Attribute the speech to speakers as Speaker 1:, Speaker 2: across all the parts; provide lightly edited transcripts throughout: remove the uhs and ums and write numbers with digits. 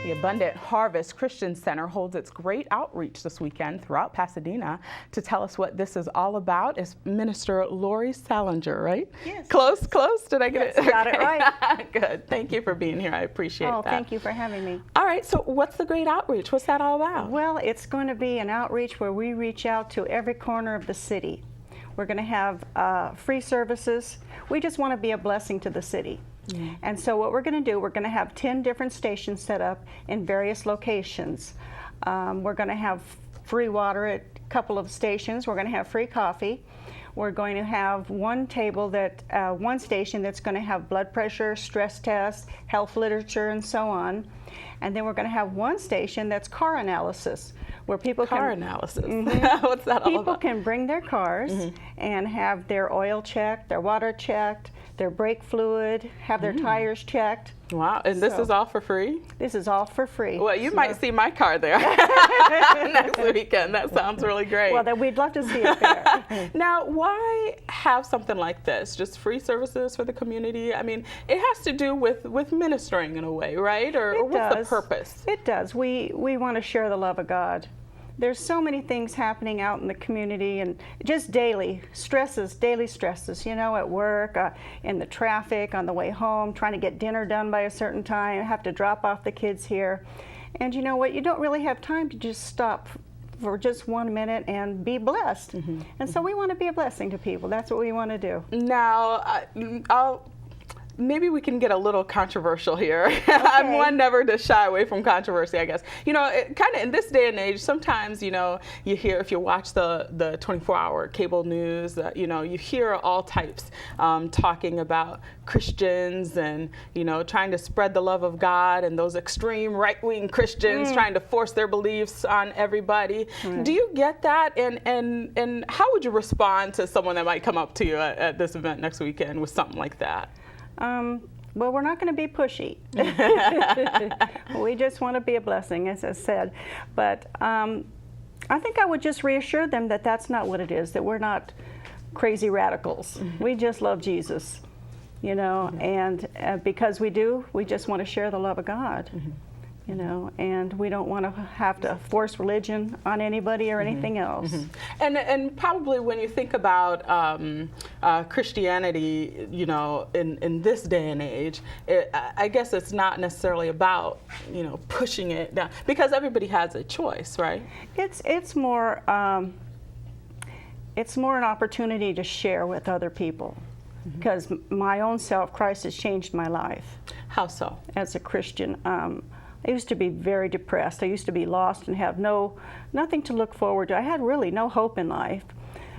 Speaker 1: The Abundant Harvest Christian Center holds its great outreach this weekend throughout Pasadena. To tell us what this is all about is Minister Lor Re Solinger, right?
Speaker 2: Yes.
Speaker 1: Close? Did I get it?
Speaker 2: You got it right.
Speaker 1: Good. Thank you for being here. I appreciate that.
Speaker 2: Thank you for having me.
Speaker 1: All right, so what's the great outreach? What's that all about?
Speaker 2: Well, it's going to be an outreach where we reach out to every corner of the city. We're going to have free services. We just want to be a blessing to the city. Yeah. And so what we're going to do, we're going to have 10 different stations set up in various locations. We're going to have free water at a couple of stations. We're going to have free coffee. We're going to have one station that's going to have blood pressure, stress tests, health literature, and so on. And then we're going to have one station that's car analysis, where people
Speaker 1: analysis. Mm-hmm. What's that all about?
Speaker 2: People can bring their cars and have their oil checked, their water checked, their brake fluid, have their tires checked.
Speaker 1: Wow, and this is all for free?
Speaker 2: This is all for free.
Speaker 1: Well, you might see my car there next weekend. That sounds really great.
Speaker 2: Well, then we'd love to see it there.
Speaker 1: Now, why have something like this? Just free services for the community? I mean, it has to do with ministering in a way, right? Or what's the purpose?
Speaker 2: It does. We want to share the love of God. There's so many things happening out in the community, and just daily stresses, you know, at work, in the traffic, on the way home, trying to get dinner done by a certain time, have to drop off the kids here. And you know what, you don't really have time to just stop for just 1 minute and be blessed. And so we want to be a blessing to people. That's what we want to do.
Speaker 1: Now, maybe we can get a little controversial here. Okay. I'm one never to shy away from controversy, I guess. You know, kind of in this day and age, sometimes, you know, you hear, if you watch the 24-hour cable news, you know, you hear all types talking about Christians and, you know, trying to spread the love of God, and those extreme right-wing Christians trying to force their beliefs on everybody. Do you get that? And how would you respond to someone that might come up to you at this event next weekend with something like that?
Speaker 2: Well, we're not going to be pushy. We just want to be a blessing, as I said. But I think I would just reassure them that that's not what it is, that we're not crazy radicals. We just love Jesus, you know, and because we do, we just want to share the love of God. You know, and we don't want to have to force religion on anybody or anything else.
Speaker 1: And probably when you think about Christianity, you know, in this day and age, I guess it's not necessarily about, you know, pushing it down, because everybody has a choice, right?
Speaker 2: It's more an opportunity to share with other people. Because my own self, Christ has changed my life.
Speaker 1: How so?
Speaker 2: As a Christian. I used to be very depressed. I used to be lost and have nothing to look forward to. I had really no hope in life.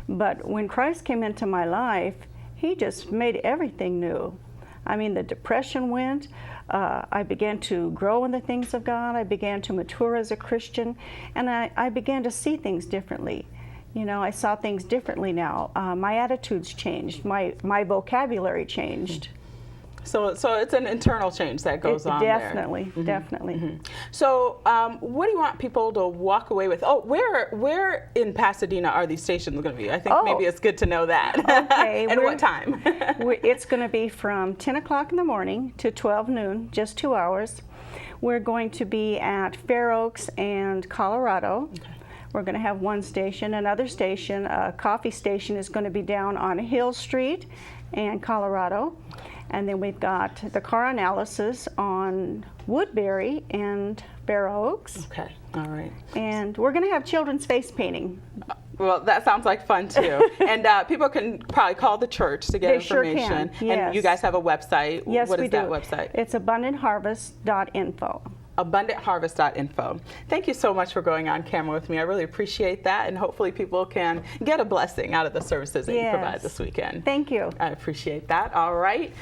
Speaker 2: But when Christ came into my life, He just made everything new. I mean, the depression went. I began to grow in the things of God. I began to mature as a Christian, and I began to see things differently. You know, I saw things differently now. My attitudes changed. My vocabulary changed.
Speaker 1: So it's an internal change that goes on
Speaker 2: definitely,
Speaker 1: there.
Speaker 2: Definitely.
Speaker 1: So what do you want people to walk away with? Oh, where in Pasadena are these stations going to be? I think maybe it's good to know that.
Speaker 2: Okay.
Speaker 1: And what time?
Speaker 2: It's going to be from 10 o'clock in the morning to 12 noon, just 2 hours. We're going to be at Fair Oaks and Colorado. Okay. We're going to have one station. Another station, a coffee station, is going to be down on Hill Street and Colorado. And then we've got the car analysis on Woodbury and Fair Oaks. Okay,
Speaker 1: all right.
Speaker 2: And we're going to have children's face painting.
Speaker 1: Well, that sounds like fun too. And people can probably call the church to get information.
Speaker 2: Sure can. Yes.
Speaker 1: And you guys have a website.
Speaker 2: Yes,
Speaker 1: what is that
Speaker 2: do.
Speaker 1: Website?
Speaker 2: It's abundantharvest.info.
Speaker 1: abundantharvest.info. Thank you so much for going on camera with me. I really appreciate that, and hopefully people can get a blessing out of the services that you provide this weekend.
Speaker 2: Thank you.
Speaker 1: I appreciate that. All right.